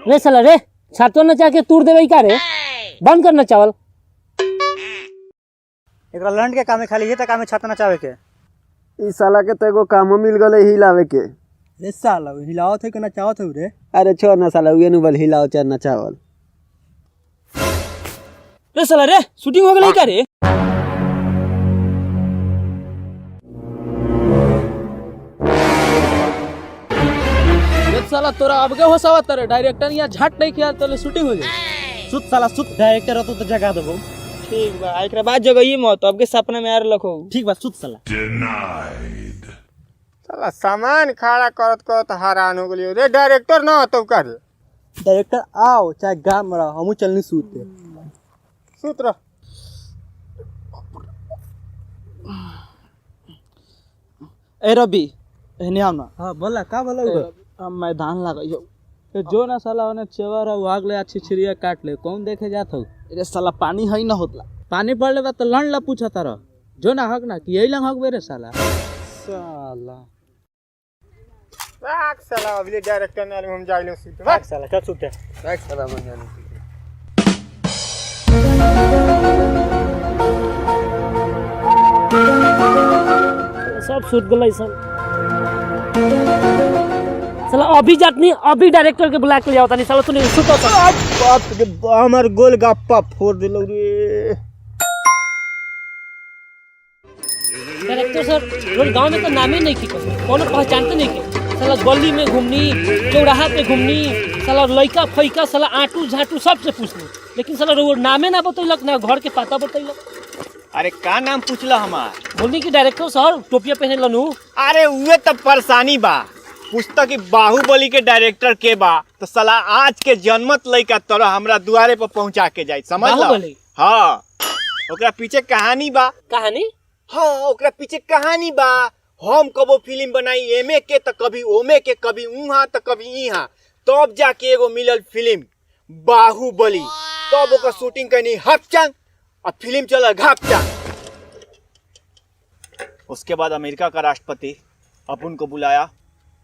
रे साला रे छातो न जाके तूर देवे का रे बंद करना चावल एकरा लंड के कामे खाली ये त कामे छात नचावे के ई साला के तो एगो काम मिल गले हिलावे के। रे साला हिलावत है कि नचावत है रे? अरे छोड़ ना साला उए नु बल हिलाओ चार नचावल। रे साला रे शूटिंग हो गई का रे? साला तोरा अब के होसावा तारे डायरेक्टर यहाँ झट नहीं किया तो शूटिंग हो जाए। सुत साला सुत, डायरेक्टर हो तो जगा देबो। ठीक बा एकरा बाद जगह मत अब के सपना में यार लखो। ठीक बा सुत साला। साला सामान खड़ा करत करत हैरान हो गलियो रे। डायरेक्टर ना तो का रे? डायरेक्टर आओ चाहे गाम रह हमू चलनी सूते। सूत रह। ए रवि एने आव ना। हां बोला का बोला उधर? अब मैदान लगाइयो जो ना साला ओने चेवर वाग ले अच्छी छिरिया काट ले कौन देखे जात हो? अरे साला पानी है ना होतला पानी पड़ ले तो लड़ ला पूछा तारा जो ना हक ना कि यही लंग हक बेरे साला साला राख साला अभी डायरेक्टर ने हम जाइलो सूत। राख साला चल सूते। राख साला मन जाने। सब सूत गई सब साला अभी जात नहीं अभी डायरेक्टर के बुला के ले आवता नहीं साला तू नहीं सुतो बाप रे हमर गोल गप्पा फोड़ दिलो रे। डायरेक्टर सर रोज गांव में तो नाम ही नहीं की कोनो पहचानते नहीं के साला गली में घूमनी चौराहा पे घूमनी साला लइका फइका साला आटू झाटू सबसे पूछनी लेकिन साला रोज नामे ना बतैलक ना घर के पता बतैलक। अरे का नाम पूछला हमार? बोलनी कि डायरेक्टर सर टोपिया पहने लनू। अरे उहे तो परेशानी बा पुस्तक की बाहुबली के डायरेक्टर के बा तो साला आज के जन्मत लइका तोरा हमरा दुआरे पर पहुंचा के जाई समझ लो। बाहुबली? हाँ ओकरा पीछे कहानी बा। कहानी? हाँ ओकरा पीछे कहानी बा। हम कबो फिल्म बनाई एमे के तो कभी ओमे के कभी उहाँ तो कभी इहाँ तब जाके एगो मिलल फिल्म बाहुबली तब ओकर शूटिंग करनी हपचंग और फिल्म चला घापचंग। उसके बाद अमेरिका का राष्ट्रपति अपन को बुलाया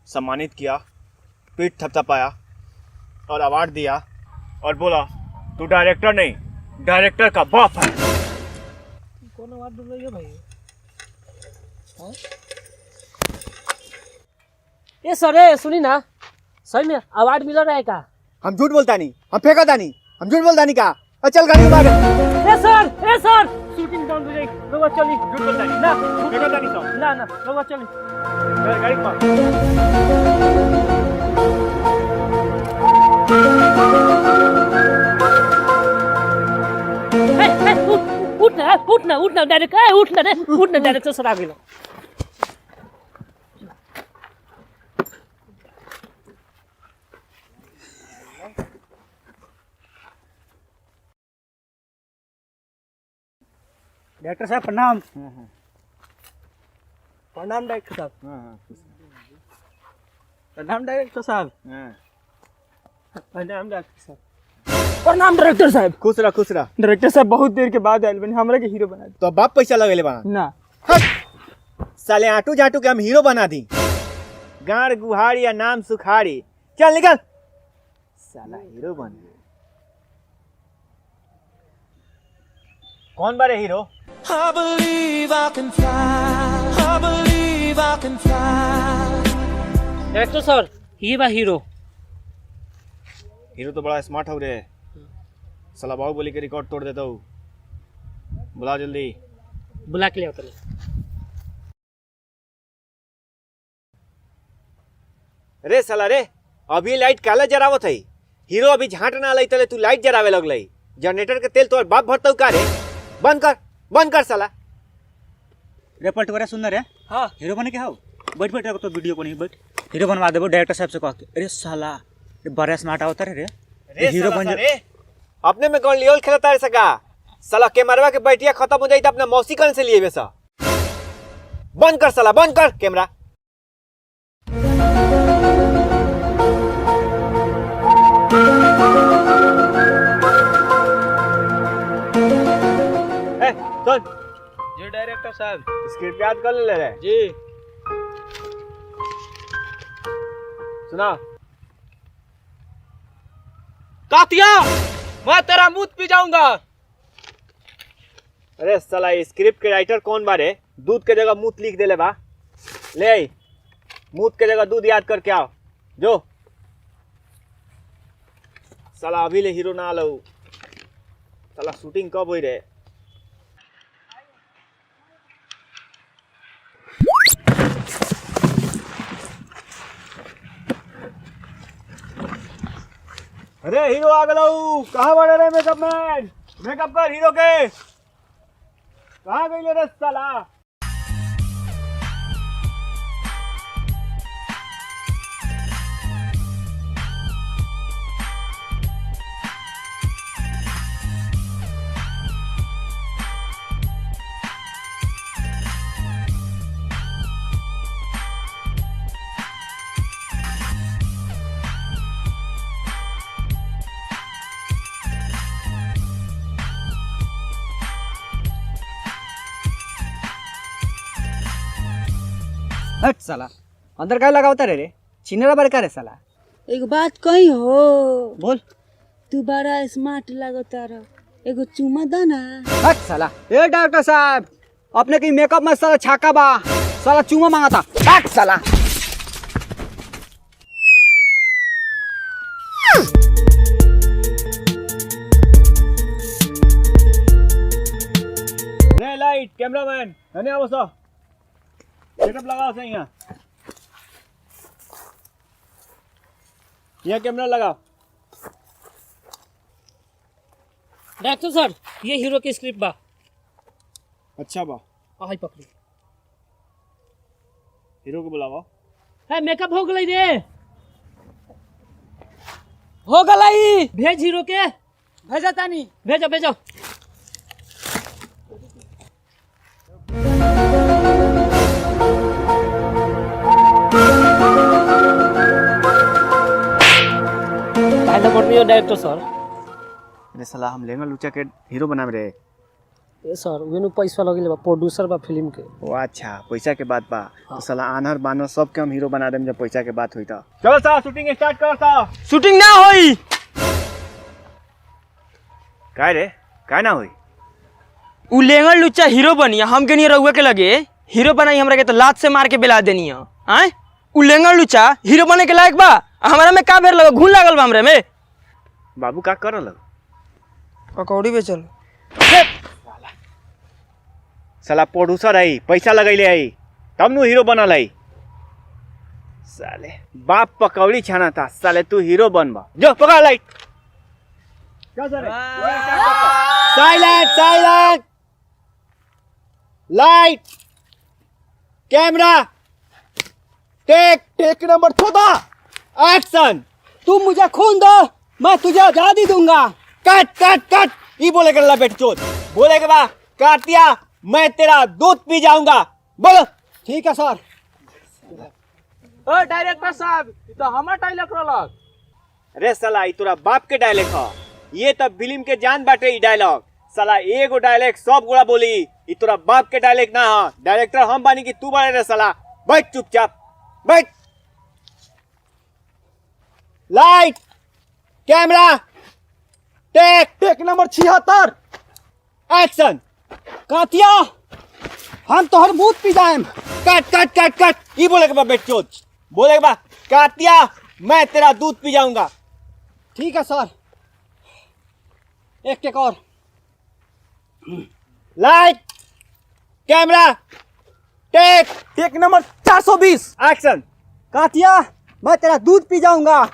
सम्मानित किया पीठ थपथपाया और अवार्ड दिया और बोला तू डायरेक्टर नहीं डायरेक्टर का बाप है। कौन अवार्ड दे रही है भाई? ये सर सुनी ना सही में अवार्ड मिल रहा है का? हम झूठ बोलता नहीं हम फेंका नहीं हम झूठ बोलता नहीं का। चल गाड़ी में ए सर शूटिंग डाउन हो जाए लोग चली झूठ बोलता नहीं ना फेंका नहीं सब ना लोग चली गाड़ी में उठना डायरेक्टर सर आ गइल। डायरेक्टर साहब प्रणाम। प्रणाम डायरेक्टर साहब। प्रणाम डायरेक्टर साहब। प्रणाम डायरेक्टर साहब। प्रणाम डायरेक्टर साहब। खुश रहा डायरेक्टर साहब बहुत देर के बाद आयल बनी हमरा के हीरो बना दी। तो बाप पैसा लगेले बना ना साले आटू जाटू के हम हीरो बना दी गाड़ गुहाड़ी या नाम सुखाड़ी चल निकल साला हीरो बन कौन बारे हीरो? डायरेक्टर सर ये बा हीरो। हीरो तो बड़ा स्मार्ट हो रे साला बाहुबली के रिकॉर्ड तोड़ देता हूँ। बुला जल्दी। बुला के ले आवता रे साला रे अभी लाइट काला जरावत है हीरो अभी झांट ना लई तले तू लाइट जरावे लगलई जनरेटर के तेल तोर बाप भरतौ का रे? बंद कर साला। रे पलटवारा सुन रे। हाँ हीरो बने के हाउ बैठ बैठ तो वीडियो बनी बैठ हीरो बनवा देबो डायरेक्टर साहब से कह के। अरे साला रे बड़ा स्मार्ट आवता रे हीरो बन रे अपने में कौन लियोल खेलता है सका साला कैमरा के बैटिया खत्म हो जाई त अपना मौसी कन से लिए बेसा। बंद कर साला बंद कर कैमरा। डायरेक्टर साहब। स्क्रिप्ट याद कर ले रहे जी। सुना। कातिया, मैं तेरा मुंह पी जाऊंगा। अरे साला ये स्क्रिप्ट के राइटर कौन बारे? दूध के जगह मूत लिख देले बा। ले आई, मूत के जगह दूध याद करके आओ जो। साला अभी ले हीरो ना लो। साला शूटिंग कब हुई रे? अरे हीरो आ गलो। कहाँ बड़े रे मेकअप मैन? मेकअप कर हीरो के। कहाँ गई रे साला? हट साला अंदर काय लगावता रे चिनेरा बारे का रे साला। एगो बात कही हो, बोल। तू बड़ा स्मार्ट लगता रह, एगो चुमा दा ना। हट साला। ए डॉक्टर साहब, अपने की मेकअप में साला छाका बा, साला चूमा मांगा था। हट साला। रे लाइट कैमरामैन धन्यवाद बसो। सेटअप लगाओ सही यहाँ। यहाँ कैमरा लगाओ। डायरेक्टर सर, ये हीरो की स्क्रिप्ट बा। अच्छा बा। आई पकड़ी। हीरो को बुलाओ। है मेकअप हो गई रे। हो गई। भेज हीरो के। भेजा तानी। भेजो भेजो। डायरेक्टर सर। अरे साला हम लेंगा लुचा के हीरो बनावे रे। ए सर वेनु पैसा लगेले बा, प्रोड्यूसर बा फिल्म के। ओ अच्छा, पैसा के बात बा। तो साला आनर बानर सब के हम हीरो बना देम जब पैसा के बात हुई था। चलो सा शूटिंग स्टार्ट कर सा। शूटिंग ना होई। काय रे? काय ना हुई? उ लेंगड़ लुच्चा हीरो बनिया, हम के नहीं रहुए के लगे हीरो बनाई, हमरा के तो लात से मार के बेला देनी है। आय उ लेंगड़ लुच्चा हीरो बने के लायक बा? हमरा में का भेर लगा, घून लागल बा हमरे में। बाबू का कर लग? पकौड़ी बेचल। साला प्रोड्यूसर आई, पैसा लगैले आई, तब नु हीरो बनल आई। साले बाप पकौड़ी छाना था, साले तू हीरो बनबा। जो पकड़ light. Silent silent. Light camera take number 14 action. तू मुझे खून दो, मैं तुझे आजादी दूंगा। कट कट कट। ये बोले कर ला बेट चोद। बोले के बा कातिया मैं तेरा दूध पी जाऊंगा। बोलो। ठीक है सर। ओ डायरेक्टर साहब, ई तो हमर डायलॉग रहलक। अरे साला ई तोरा बाप के डायलॉग ह। ये तब फिल्म के जान बाटे ई डायलॉग। साला एगो डायलॉग सब गोड़ा बोली। ई तोरा बाप के डायलॉग ना ह। डायरेक्टर हम बानी कि तू बारे रे साला। बैठ चुपचाप बैठ। Light camera take number 76 action. Katiya, हम तोहर मुंह पी जाएम। कट कट कट कट। ये बोले के बा बेट चोद। बोले के बा कातिया मैं तेरा दूध पी जाऊंगा। ठीक है सर। एक और। Light camera take number 420 action. Katiya, मैं तेरा दूध पी जाऊंगा।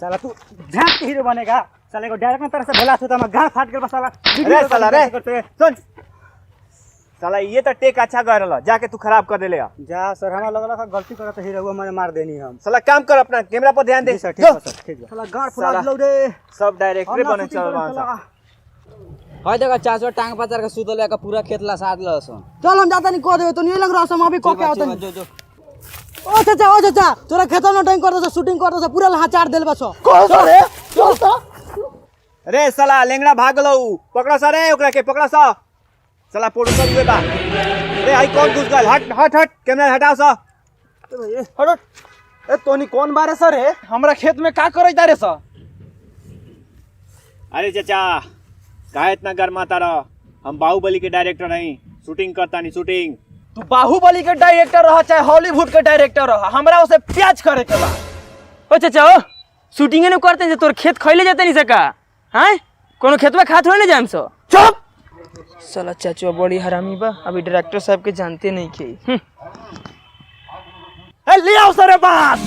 साला तू झांक के हीरो बनेगा। साले को डायरेक्ट में तरह से भला था, मैं गांड फाट गया साला। अरे साला रे सुन। साला ये तो टेक अच्छा कर रहा, जाके तू खराब कर देले। जा सर, हमारा लग रहा था गलती करा तो हीरो मैंने मार देनी हम। साला काम कर, अपना कैमरा पर ध्यान दे। सर ठीक है सर, ठीक है। साला गांड फुला साला। दिलो रे। सब डायरेक्टर बने चल हय देखा चाचो टांग पचार के सुतले का पूरा खेत ला साथ लसन। चल हम जाता नहीं को दे तो नहीं लग रहा हम अभी को के आवत जो जो ओ चाचा तोरा खेतन में टाइम कर दे, शूटिंग कर दे, पूरा लहाचार देल बसो। को रे चल तो। अरे साला लेंगड़ा भाग लो। पकड़ा सा रे ओकरा के, पकड़ा सा। साला प्रोड्यूसर हुए बा। अरे आई कौन घुस गल? हट हट हट, कैमरा हटाओ सा। हट ए तोनी कौन बारे सर है? हमरा खेत में का करे जा रे सर? अरे चाचा काहे इतना गरमाता रह? हम बाहुबली के डायरेक्टर नहीं, शूटिंग करता नहीं शूटिंग। तू बाहुबली के डायरेक्टर रह चाहे हॉलीवुड के डायरेक्टर रह, हमरा उसे प्याज करे के बा। ओ चाचा ओ शूटिंग ने करते हैं तोर खेत खैले जाते नहीं सका हैं? कोनो खेत में खा थोड़े ना जाम सो। चुप। साला चाचुआ बड़ी हरामी बा, अभी डायरेक्टर साहब के जानते नहीं के। ए ले आओ सर बात।